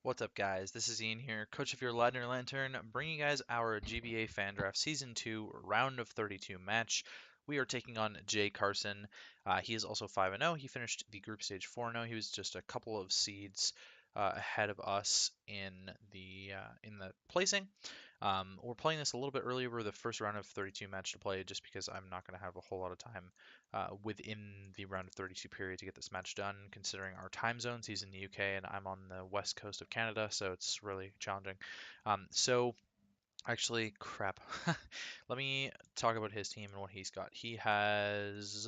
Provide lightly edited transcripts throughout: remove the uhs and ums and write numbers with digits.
What's up, guys? This is Ian here, coach of your Ladner Lantern, bringing you guys our GBA Fan Draft Season 2 Round of 32 match. We are taking on JCarson. He is also 5-0. He finished the group stage 4-0. He was just a couple of seeds ahead of us in the placing. We're playing this a little bit earlier. We're the first round of 32 match to play just because I'm not going to have a whole lot of time within the round of 32 period to get this match done, considering our time zones. He's in the UK and I'm on the west coast of Canada, so it's really challenging. So actually, crap. Let me talk about his team and what he's got. He has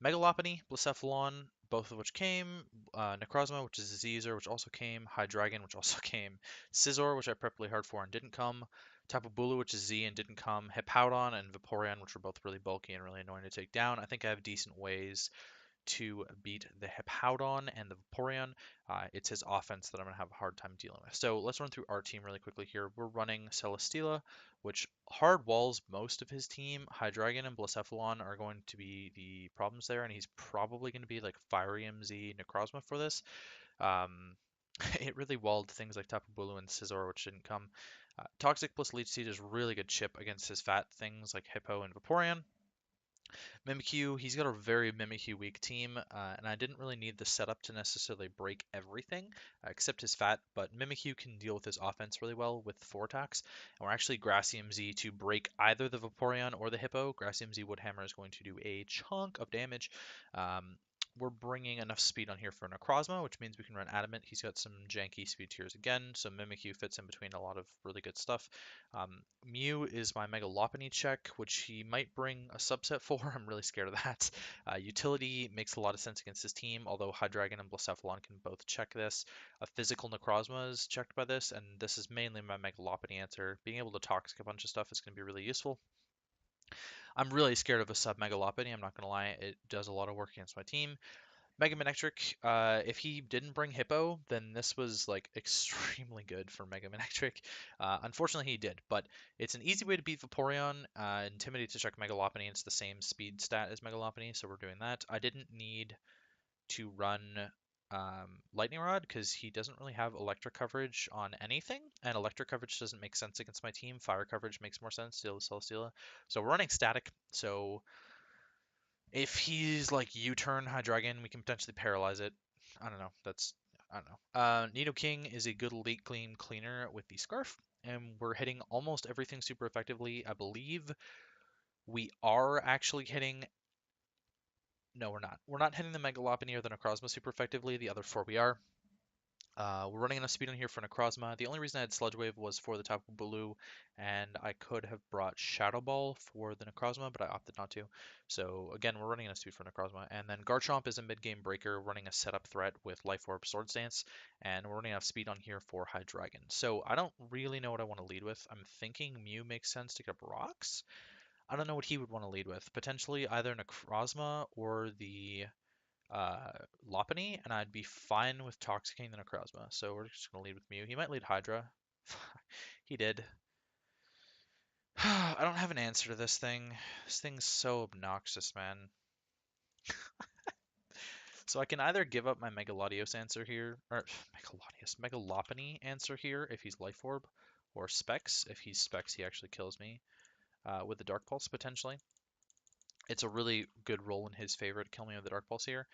Megalopony, Blacephalon, both of which came, Necrozma, which is a Caesar, which also came, Hydreigon, which also came, Scizor, which I prepped really hard for and didn't come, Tapu Bulu, which is Z and didn't come, Hippowdon and Vaporeon, which were both really bulky and really annoying to take down. I think I have decent ways to beat the Hippowdon and the Vaporeon. It's his offense that I'm going to have a hard time dealing with. So let's run through our team really quickly here. We're running Celesteela, which hard walls most of his team. Hydreigon and Blacephalon are going to be the problems there, and he's probably going to be like Fiery MZ Necrozma for this. Um, it really walled things like Tapu Bulu and Scizor, which didn't come. Toxic plus Leech Seed is really good chip against his fat things like Hippo and Vaporeon. Mimikyu, he's got a very Mimikyu weak team, and I didn't really need the setup to necessarily break everything, except his fat, but Mimikyu can deal with his offense really well with 4 attacks, and we're actually Gracium Z to break either the Vaporeon or the Hippo. Gracium Z Woodhammer is going to do a chunk of damage. We're bringing enough speed on here for Necrozma, which means we can run Adamant. He's got some janky speed tiers again, so Mimikyu fits in between a lot of really good stuff. Mew is my Mega Lopunny check, which he might bring a subset for. I'm really scared of that. Utility makes a lot of sense against his team, although Hydreigon and Blacephalon can both check this. A physical Necrozma is checked by this, and this is mainly my Mega Lopunny answer. Being able to Toxic a bunch of stuff is going to be really useful. I'm really scared of a sub Mega Lopunny, I'm not going to lie. It does a lot of work against my team. Mega Manectric, if he didn't bring Hippo, then this was like extremely good for Mega Manectric. Unfortunately, he did, but it's an easy way to beat Vaporeon. Intimidate to check Mega Lopunny, it's the same speed stat as Mega Lopunny, so we're doing that. I didn't need to run Lightning Rod because he doesn't really have electric coverage on anything, and electric coverage doesn't make sense against my team. Fire coverage makes more sense to Celesteela. So we're running static, so if he's like U-turn Hydreigon, we can potentially paralyze it. I don't know. I don't know. Nidoking is a good late game cleaner with the Scarf, and we're hitting almost everything super effectively. I believe we are actually hitting. No, we're not. We're not hitting the Megalopony or the Necrozma super effectively. The other 4 we are. We're running enough speed on here for Necrozma. The only reason I had Sludge Wave was for the Tapu Bulu, and I could have brought Shadow Ball for the Necrozma, but I opted not to. So again, we're running enough speed for Necrozma. And then Garchomp is a mid-game breaker, running a setup threat with Life Orb Swords Dance, and we're running enough speed on here for Hydreigon. So I don't really know what I want to lead with. I'm thinking Mew makes sense to get up rocks. I don't know what he would want to lead with. Potentially either Necrozma or the uh, Lopunny, and I'd be fine with Toxicating the Necrozma. So we're just going to lead with Mew. He might lead Hydra. He did. I don't have an answer to this thing. This thing's so obnoxious, man. So I can either give up my Megalodios answer here, or Megalodios, Megalopunny answer here if he's Life Orb, or Specs. If he's Specs, he actually kills me with the Dark Pulse potentially. It's a really good roll in his favor to kill me with the Dark Pulse here.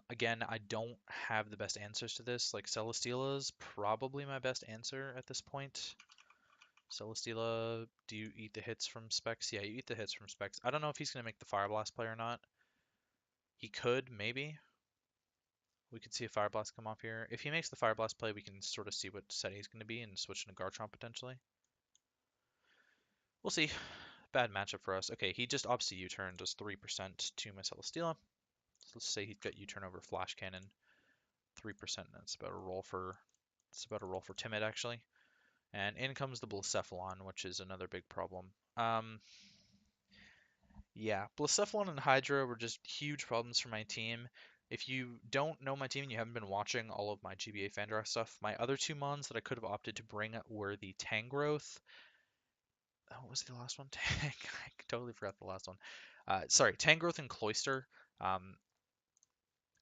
Again, I don't have the best answers to this. Like Celesteela is probably my best answer at this point. Celesteela, do you eat the hits from Specs? Yeah, you eat the hits from Specs. I don't know if he's going to make the Fire Blast play or not. He could, maybe. We could see a Fire Blast come off here. If he makes the Fire Blast play, we can sort of see what set he's going to be and switch into Garchomp potentially. We'll see. Bad matchup for us. Okay, he just opts to U-turn, does 3% to my Celesteela. So let's say he's got U-turn over Flash Cannon. 3%. That's about a roll for. It's about a roll for Timid actually. And in comes the Blacephalon, which is another big problem. Yeah, Blacephalon and Hydra were just huge problems for my team. If you don't know my team and you haven't been watching all of my GBA Fandraft stuff, my other 2 mons that I could have opted to bring were the Tangrowth. Oh, what was the last one? I totally forgot the last one. Sorry, Tangrowth and Cloyster. Um,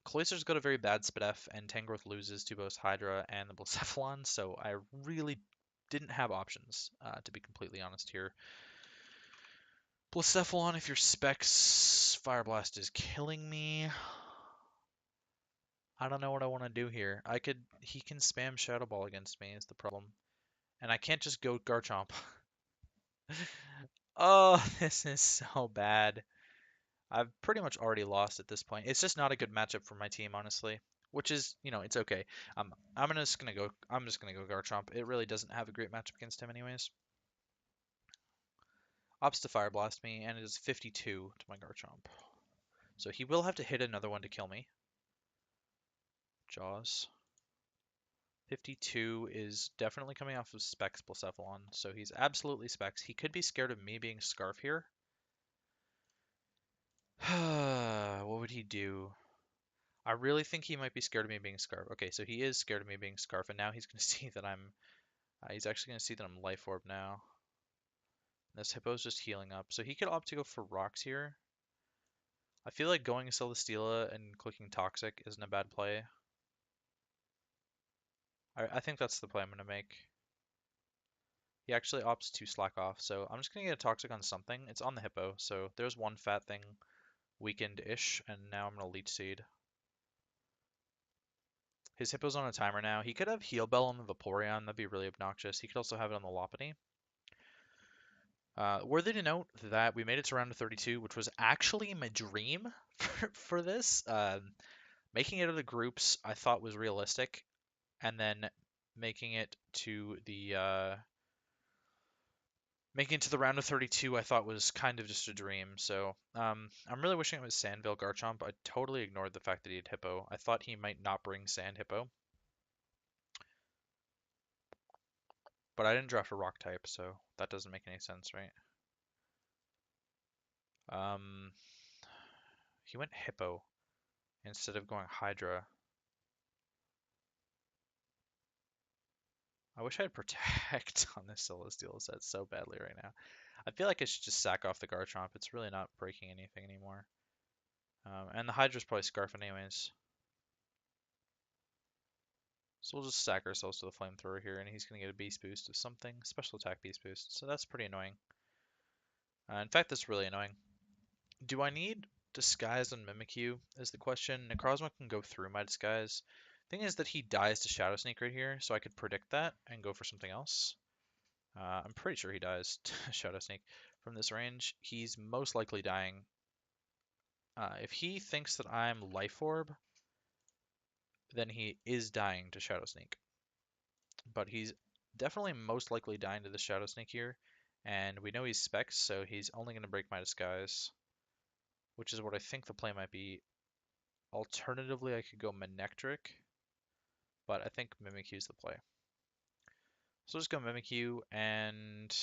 Cloyster's got a very bad SpDef, and Tangrowth loses to both Hydra and the Blacephalon, so I really didn't have options, to be completely honest here. Blacephalon, if your Specs Fire Blast is killing me, I don't know what I want to do here. He can spam Shadow Ball against me is the problem. And I can't just go Garchomp. Oh, this is so bad. I've pretty much already lost at this point. It's just not a good matchup for my team, honestly. Which is, it's okay. I'm just gonna go Garchomp. It really doesn't have a great matchup against him anyways. Opts to Fire Blast me, and it is 52 to my Garchomp. So he will have to hit another one to kill me. Jaws. 52 is definitely coming off of Specs Blacephalon, so he's absolutely Specs. He could be scared of me being Scarf here. What would he do? I really think he might be scared of me being Scarf. Okay, so he is scared of me being Scarf, and now he's going to see that I'm... he's actually going to see that I'm Life Orb now. This Hippo's just healing up, so he could opt to go for Rocks here. I feel like going Celesteela and clicking Toxic isn't a bad play. I think that's the play I'm going to make. He actually opts to slack off, so I'm just going to get a Toxic on something. It's on the Hippo, so there's one fat thing weakened-ish, and now I'm going to Leech Seed. His Hippo's on a timer now. He could have Heal Bell on the Vaporeon. That'd be really obnoxious. He could also have it on the Lopunny. Worthy to note that we made it to round of 32, which was actually my dream for this. Making it to the groups I thought was realistic, and then making it to the round of 32 I thought was kind of just a dream. So I'm really wishing it was Sandville Garchomp. I totally ignored the fact that he had Hippo. I thought he might not bring Sand Hippo. But I didn't draft a rock type, so that doesn't make any sense, right? He went Hippo instead of going Hydra. I wish I had Protect on this Celesteela set so badly right now. I feel like I should just sack off the Garchomp. It's really not breaking anything anymore. And the Hydra's probably Scarf anyways. So we'll just sack ourselves to the Flamethrower here, and he's going to get a Beast Boost of something. Special Attack Beast Boost. So that's pretty annoying. In fact, that's really annoying. Do I need Disguise on Mimikyu is the question. Necrozma can go through my Disguise. Thing is that he dies to Shadow Sneak right here, so I could predict that and go for something else. I'm pretty sure he dies to Shadow Sneak from this range. He's most likely dying. If he thinks that I'm Life Orb, then he is dying to Shadow Sneak. But he's definitely most likely dying to the Shadow Sneak here. And we know he's Specs, so he's only going to break my Disguise, which is what I think the play might be. Alternatively, I could go Manectric, but I think Mimikyu's the play. So I'll just go Mimikyu and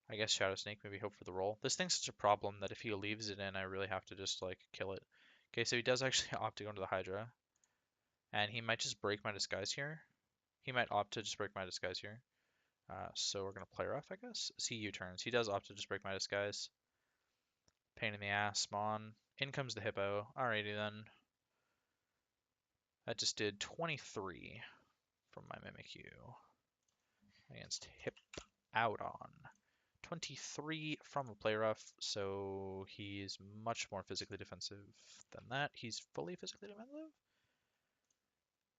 I guess Shadow Sneak, maybe hope for the roll. This thing's such a problem that if he leaves it in, I really have to just like kill it. Okay, so he does actually opt to go into the Hydra. And he might just break my Disguise here. He might opt to just break my Disguise here. So we're going to play rough, I guess. See U-turns. He does opt to just break my Disguise. Pain in the ass, Mon. In comes the Hippo. Alrighty then. That just did 23 from my Mimikyu against Hippowdon. 23 from a play rough, so he's much more physically defensive than that. He's fully physically defensive?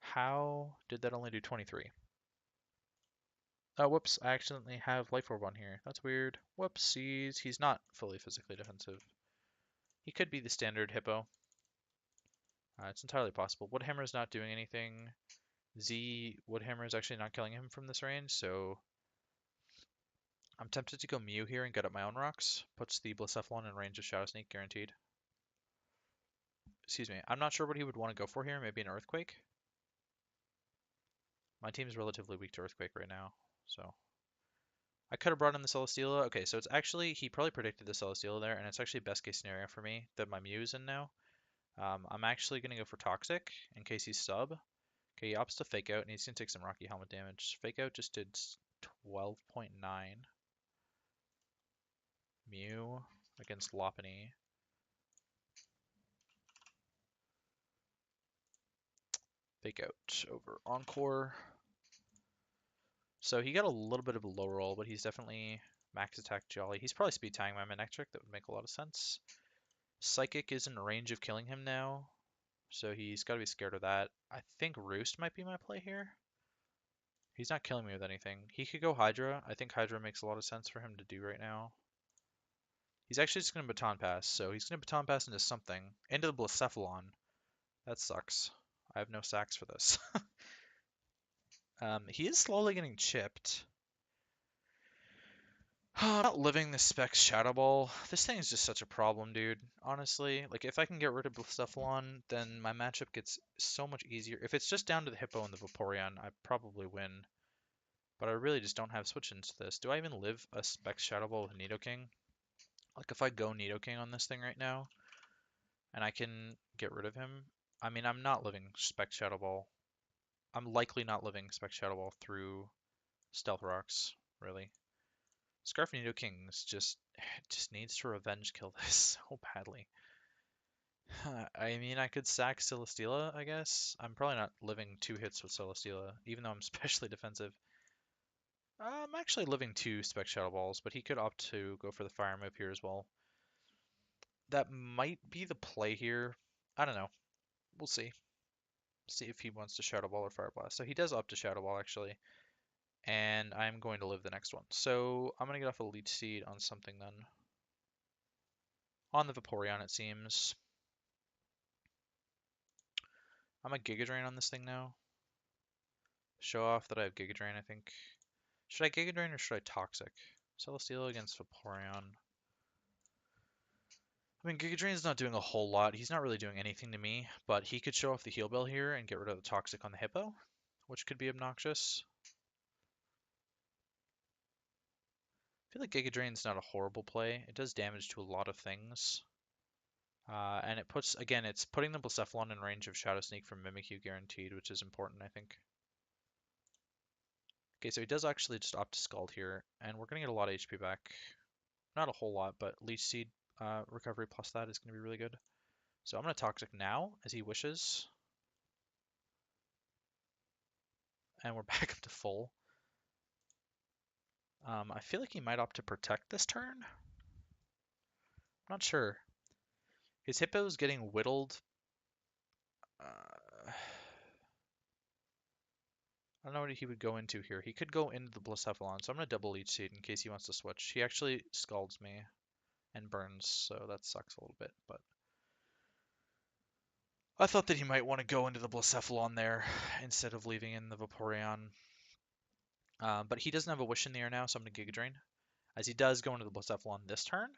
How did that only do 23? Oh, whoops, I accidentally have Life Orb on here. That's weird. Whoopsies, he's not fully physically defensive. He could be the standard Hippo. It's entirely possible. Woodhammer is not doing anything. Woodhammer is actually not killing him from this range, so I'm tempted to go Mew here and get up my own rocks. Puts the Blacephalon in range of Shadow Sneak, guaranteed. Excuse me. I'm not sure what he would want to go for here. Maybe an Earthquake? My team's relatively weak to Earthquake right now, so... I could have brought in the Celesteela. Okay, so it's actually... He probably predicted the Celesteela there, and it's actually best case scenario for me that my Mew's in now. I'm actually going to go for Toxic in case he's sub. Okay, he opts to Fake Out, and he's going to take some Rocky Helmet damage. Fake Out just did 12.9. Mew against Lopunny. Fake out over Encore. So he got a little bit of a low roll, but he's definitely max attack Jolly. He's probably speed tying my Manectric. That would make a lot of sense. Psychic is in range of killing him now, so he's got to be scared of that. I think Roost might be my play here. He's not killing me with anything. He could go Hydra. I think Hydra makes a lot of sense for him to do right now. He's actually just going to Baton Pass, so he's going to Baton Pass into something. Into the Blacephalon. That sucks. I have no sacks for this. He is slowly getting chipped. I'm not living the Specs Shadow Ball. This thing is just such a problem, dude. Honestly, like if I can get rid of Blacephalon, then my matchup gets so much easier. If it's just down to the Hippo and the Vaporeon, I probably win. But I really just don't have switch-ins to this. Do I even live a Specs Shadow Ball with Nidoking? Like if I go Nidoking on this thing right now, and I can get rid of him, I mean, I'm not living Specs Shadow Ball. I'm likely not living Specs Shadow Ball through Stealth Rocks, really. Scarf Nidokings just needs to revenge kill this so badly. I mean, I could sack Celesteela, I guess. I'm probably not living 2 hits with Celesteela, even though I'm specially defensive. I'm actually living 2 Spec Shadow Balls, but he could opt to go for the Fire move here as well. That might be the play here. I don't know. We'll see. See if he wants to Shadow Ball or Fire Blast. So he does opt to Shadow Ball, actually. And I'm going to live the next one. So I'm going to get off a Leech Seed on something then. On the Vaporeon, it seems. I'm a Giga Drain on this thing now. Show off that I have Giga Drain, I think. Should I Giga Drain or should I Toxic? Celesteela against Vaporeon. I mean, Giga Drain's not doing a whole lot. He's not really doing anything to me, but he could show off the Heal Bell here and get rid of the Toxic on the Hippo, which could be obnoxious. I feel like Giga Drain's not a horrible play. It does damage to a lot of things. And it puts, again, it's putting the Blacephalon in range of Shadow Sneak from Mimikyu guaranteed, which is important, I think. Okay, so he does actually just opt to Scald here, and we're going to get a lot of HP back. Not a whole lot, but Leech Seed recovery plus that is going to be really good. So I'm going to Toxic now, as he wishes. And we're back up to full. I feel like he might opt to Protect this turn. I'm not sure. His Hippo's getting whittled. I don't know what he would go into here. He could go into the Blacephalon, so I'm going to double Leech Seed in case he wants to switch. He actually Scalds me and burns, so that sucks a little bit, but I thought that he might want to go into the Blacephalon there instead of leaving in the Vaporeon. But he doesn't have a Wish in the air now, so I'm going to Giga Drain. As he does go into the Blacephalon this turn.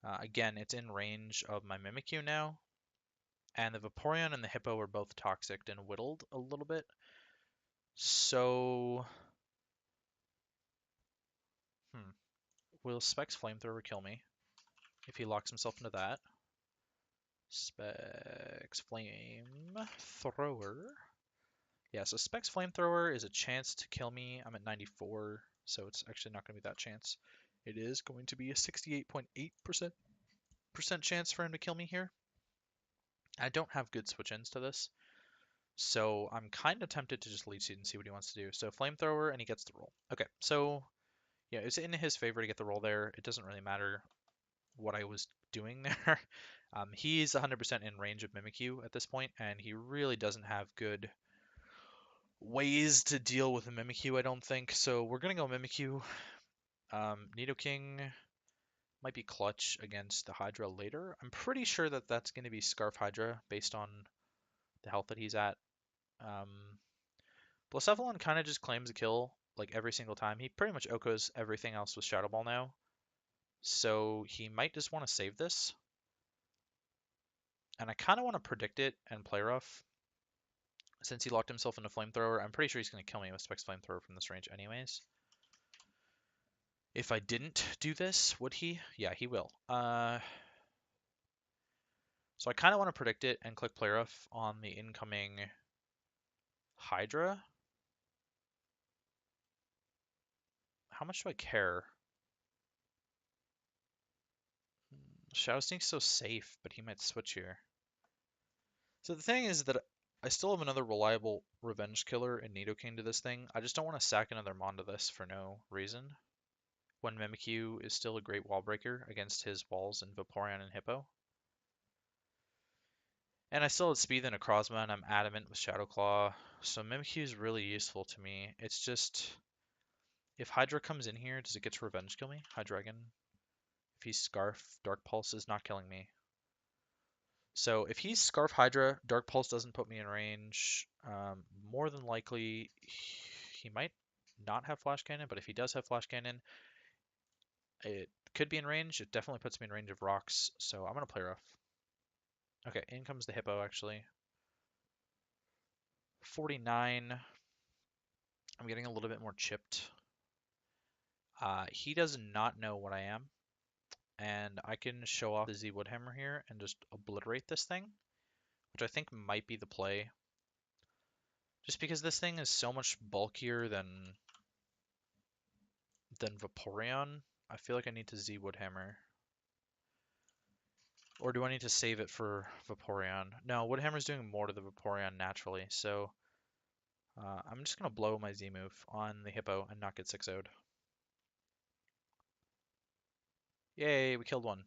Again, it's in range of my Mimikyu now. And the Vaporeon and the Hippo are both Toxic and whittled a little bit. So... Will Specs Flamethrower kill me? If he locks himself into that. Specs Flamethrower. Yeah, so Specs Flamethrower is a chance to kill me. I'm at 94, so it's actually not going to be that chance. It is going to be a 68.8% chance for him to kill me here. I don't have good switch-ins to this, so I'm kind of tempted to just Leech Seed and see what he wants to do. So Flamethrower, and he gets the roll. Okay, so yeah, it's in his favor to get the roll there. It doesn't really matter what I was doing there. He's 100% in range of Mimikyu at this point, and he really doesn't have good ways to deal with a Mimikyu, I don't think. So we're going to go Mimikyu. Nidoking might be clutch against the Hydra later. I'm pretty sure that that's going to be Scarf Hydra based on the health that he's at. Blacephalon kind of just claims a kill like every single time. He pretty much OHKOs everything else with Shadow Ball now. So he might just want to save this. And I kind of want to predict it and play rough. Since he locked himself into Flamethrower, I'm pretty sure he's going to kill me with Specs Flamethrower from this range anyways. If I didn't do this, would he? Yeah, he will. So I kind of want to predict it and click play rough on the incoming Hydra. How much do I care? Shadow Sneak's so safe, but he might switch here. So the thing is that I still have another reliable Revenge Killer in Nidoking to this thing. I just don't want to sack another Mon to this for no reason. When Mimikyu is still a great wall breaker against his walls in Vaporeon and Hippo. And I still have speed and Necrozma, and I'm adamant with Shadow Claw. So Mimikyu is really useful to me. It's just, if Hydra comes in here, does it get to Revenge Kill me? Hydreigon? If he's Scarf, Dark Pulse is not killing me. So if he's Scarf Hydra, Dark Pulse doesn't put me in range. More than likely, he might not have Flash Cannon, but if he does have Flash Cannon, it could be in range. It definitely puts me in range of rocks, so I'm going to play rough. Okay, in comes the Hippo, actually. 49. I'm getting a little bit more chipped. He does not know what I am, and I can show off the Z Woodhammer here and just obliterate this thing, which I think might be the play. Just because this thing is so much bulkier than Vaporeon, I feel like I need to Z Woodhammer. Or do I need to save it for Vaporeon? No, Woodhammer's doing more to the Vaporeon naturally, so I'm just going to blow my Z move on the Hippo and not get 6-0'd. Yay, we killed one.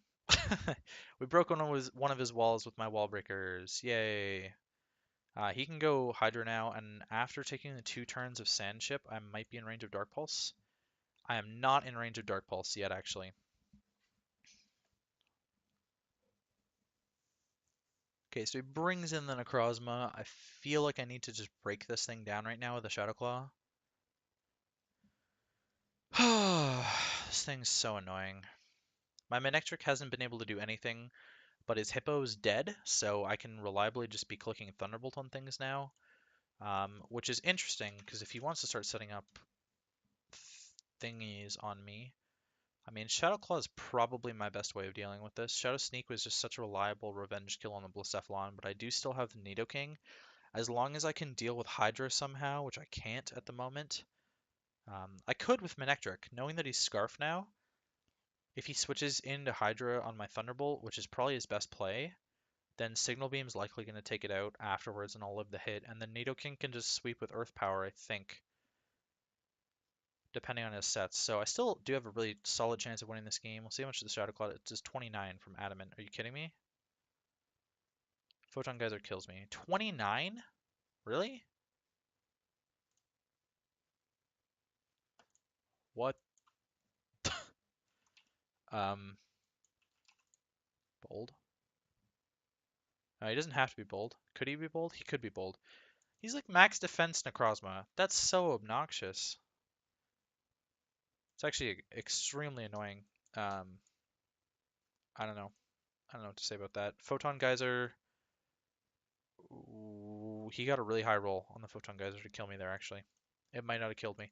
We broke one of his walls with my wall breakers. Yay. He can go Hydra now, and after taking the 2 turns of Sand Chip, I might be in range of Dark Pulse. I am not in range of Dark Pulse yet, actually. Okay, so he brings in the Necrozma. I feel like I need to just break this thing down right now with a Shadow Claw. This thing's so annoying. My Manectric hasn't been able to do anything, but his Hippo's dead, so I can reliably just be clicking Thunderbolt on things now. Which is interesting, because if he wants to start setting up thingies on me, I mean, Shadow Claw is probably my best way of dealing with this. Shadow Sneak was just such a reliable revenge kill on the Blacephalon, but I do still have the Nidoking. As long as I can deal with Hydra somehow, which I can't at the moment. I could with Manectric, knowing that he's Scarf now. If he switches into Hydra on my Thunderbolt, which is probably his best play, then Signal Beam's likely going to take it out afterwards and I'll live the hit. And then Nidoking can just sweep with Earth Power, I think, depending on his sets. So I still do have a really solid chance of winning this game. We'll see how much the Shadow Claw. It's just 29 from Adamant. Are you kidding me? Photon Geyser kills me. 29? Really? What? Um, bold? No, he doesn't have to be bold. Could he be bold? He could be bold. He's like max defense Necrozma. That's so obnoxious. It's actually extremely annoying. I don't know. I don't know what to say about that. Photon Geyser. Ooh, he got a really high roll on the Photon Geyser to kill me there, actually. It might not have killed me.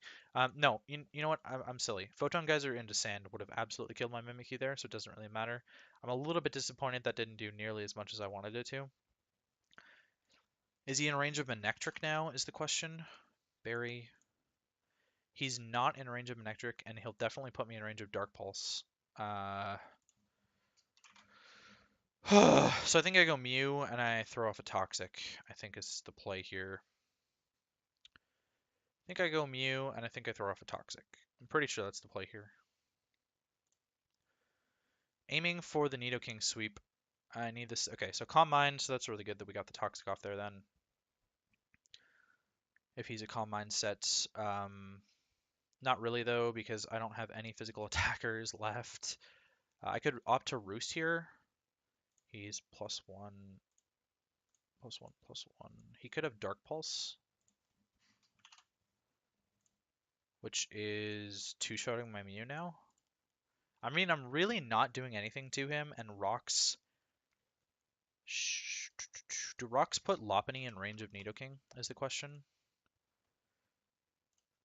No, you know what? I'm silly. Photon Geyser into Sand would have absolutely killed my Mimikyu there, so it doesn't really matter. I'm a little bit disappointed that didn't do nearly as much as I wanted it to. Is he in range of Manectric now, is the question? Barry. He's not in range of Manectric, and he'll definitely put me in range of Dark Pulse. So I think I go Mew, and I throw off a Toxic, I think is the play here. I think I go Mew, and I think I throw off a Toxic. I'm pretty sure that's the play here. Aiming for the Nidoking sweep. I need this. Okay, so Calm Mind, so that's really good that we got the Toxic off there then. If he's a Calm Mind set. Not really, though, because I don't have any physical attackers left. I could opt to Roost here. He's +1, +1, +1. He could have Dark Pulse, which is two-shotting my Mew now. I mean, I'm really not doing anything to him, and Rocks... Do Rocks put Lopunny in range of Nidoking, is the question.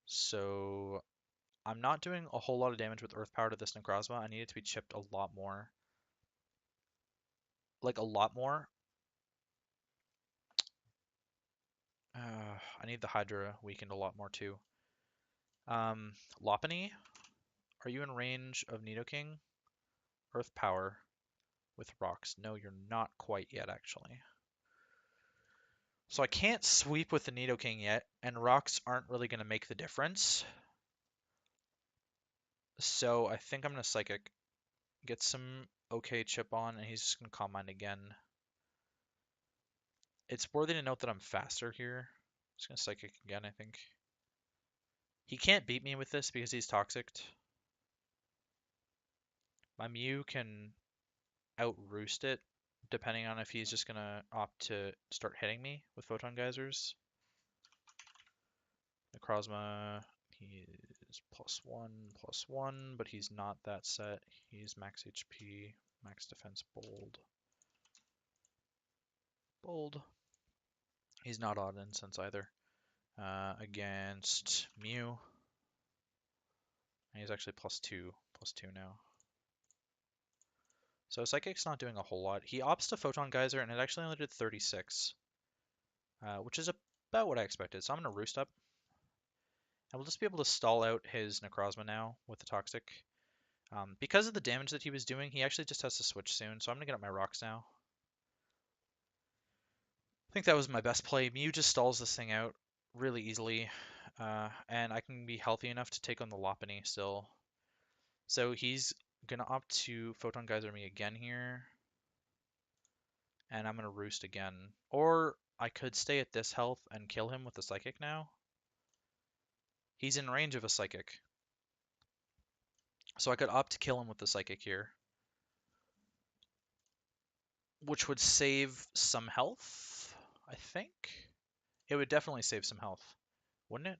So I'm not doing a whole lot of damage with Earth Power to this Necrozma. I need it to be chipped a lot more. Like, a lot more. I need the Hydra weakened a lot more, too. Lopunny, are you in range of Nidoking? Earth Power with Rocks. No, you're not quite yet, actually. So I can't sweep with the Nidoking yet, and rocks aren't really going to make the difference. So I think I'm going to Psychic, get some okay chip on, and he's just going to Calm Mind again. It's worthy to note that I'm faster here. Just going to Psychic again, I think. He can't beat me with this because he's Toxic. My Mew can out-roost it, depending on if he's just going to opt to start hitting me with Photon Geysers. Necrozma, he is +1/+1, but he's not that set. He's max HP, max defense, bold. Bold. He's not odd incense either. Against Mew. And he's actually +2 now. So Psychic's not doing a whole lot. He opts to Photon Geyser, and it actually only did 36, which is about what I expected. So I'm going to Roost up. And we'll just be able to stall out his Necrozma now with the Toxic. Because of the damage that he was doing, he actually just has to switch soon, so I'm going to get up my rocks now. I think that was my best play. Mew just stalls this thing out really easily, and I can be healthy enough to take on the Lopunny still. So he's going to opt to Photon Geyser me again here, and I'm going to Roost again. Or I could stay at this health and kill him with the Psychic now. He's in range of a Psychic. So I could opt to kill him with the Psychic here, which would save some health, I think. It would definitely save some health, wouldn't it?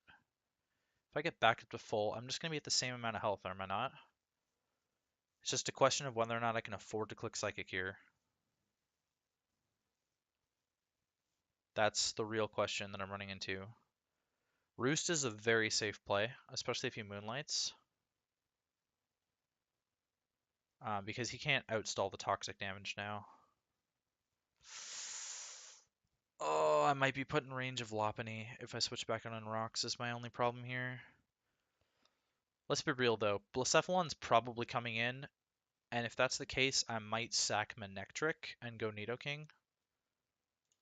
If I get back up to full, I'm just going to be at the same amount of health, am I not? It's just a question of whether or not I can afford to click Psychic here. That's the real question that I'm running into. Roost is a very safe play, especially if he Moonlights. Because he can't outstall the Toxic damage now. Oh, I might be put in range of Lopunny if I switch back on rocks is my only problem here. Let's be real though, Blacephalon's probably coming in, and if that's the case, I might sack Manectric and go Nidoking. I'm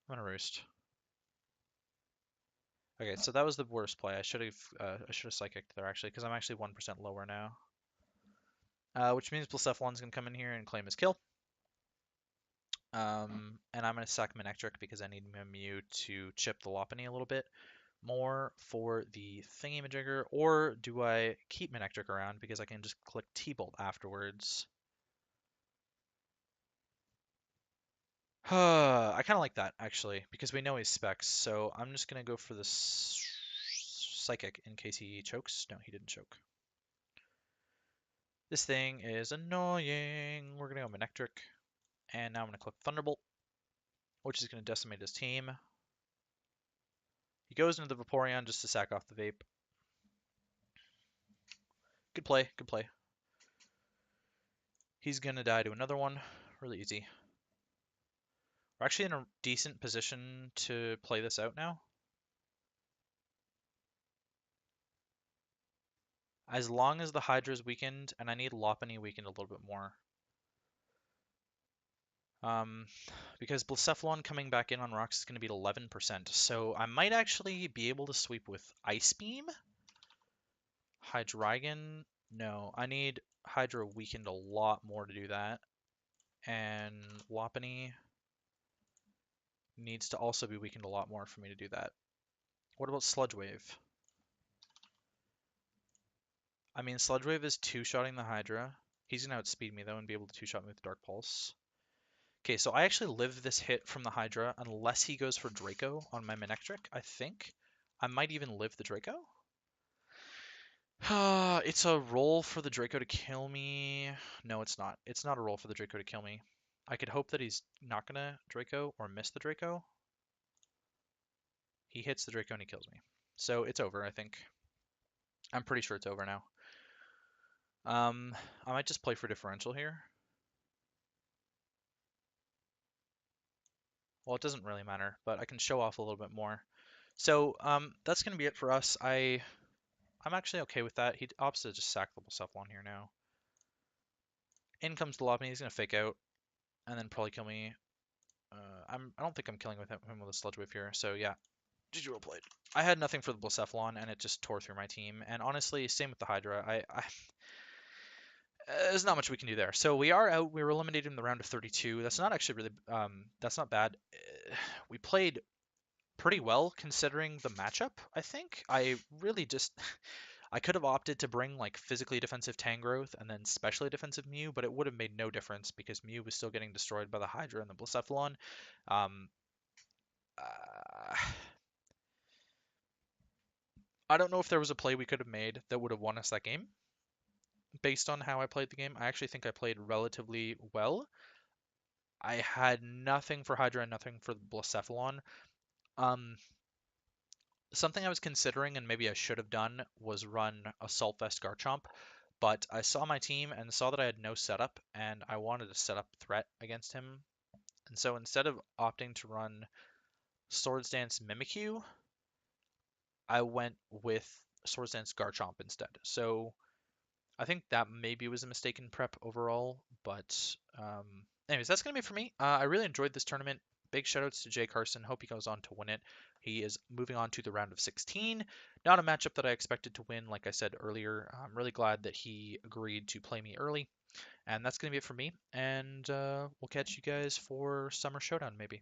gonna Roost. Okay, so that was the worst play. I should have Psychicked there actually, because I'm actually 1% lower now. Which means Blacephalon's gonna come in here and claim his kill. And I'm gonna sack Manectric because I need my Mew to chip the Lopunny a little bit more for the thingy-majigger, or do I keep Manectric around because I can just click T-Bolt afterwards? I kind of like that, actually, because we know he's Specs, so I'm just going to go for this Psychic in case he chokes. No, he didn't choke. This thing is annoying. We're going to go Manectric, and now I'm going to click Thunderbolt, which is going to decimate his team. He goes into the Vaporeon just to sack off the Vape. Good play, good play. He's going to die to another one. Really easy. We're actually in a decent position to play this out now. As long as the Hydra's weakened, and I need Lopunny weakened a little bit more. Because Blacephalon coming back in on rocks is going to be at 11%, so I might actually be able to sweep with Ice Beam. Hydreigon, no, I need Hydra weakened a lot more to do that. And Lopunny needs to also be weakened a lot more for me to do that. What about Sludge Wave? I mean, Sludge Wave is two-shotting the Hydra. He's going to outspeed me, though, and be able to two-shot me with Dark Pulse. Okay, so I actually live this hit from the Hydra unless he goes for Draco on my Manectric, I think. I might even live the Draco. It's a roll for the Draco to kill me. No, it's not. It's not a roll for the Draco to kill me. I could hope that he's not going to Draco or miss the Draco. He hits the Draco and he kills me. So it's over, I think. I'm pretty sure it's over now. I might just play for differential here. Well, it doesn't really matter, but I can show off a little bit more. So that's going to be it for us. I'm actually okay with that. He opts to just sack the Blacephalon here now. In comes the Lopunny. He's going to fake out and then probably kill me. I don't think I'm killing with him with a Sludge Wave here. So yeah, GG well played. I had nothing for the Blacephalon, and it just tore through my team. And honestly, same with the Hydra. There's not much we can do there. So we are out. We were eliminated in the round of 32. That's not actually really. That's not bad. We played pretty well considering the matchup. I think I really just I could have opted to bring like physically defensive Tangrowth and then specially defensive Mew, but it would have made no difference because Mew was still getting destroyed by the Hydra and the Blacephalon. Um, uh, I don't know if there was a play we could have made that would have won us that game based on how I played the game. I actually think I played relatively well. I had nothing for Hydra and nothing for the Blacephalon. Um, Something I was considering and maybe I should have done was run Assault Vest Garchomp, but I saw my team and saw that I had no setup, and I wanted to set up threat against him. And so instead of opting to run Swords Dance Mimikyu, I went with Swords Dance Garchomp instead. So I think that maybe was a mistake in prep overall, but anyways, that's gonna be it for me. I really enjoyed this tournament. Big shoutouts to JCarson. Hope he goes on to win it. He is moving on to the round of 16. Not a matchup that I expected to win, like I said earlier. I'm really glad that he agreed to play me early. And that's gonna be it for me. And we'll catch you guys for Summer Showdown maybe.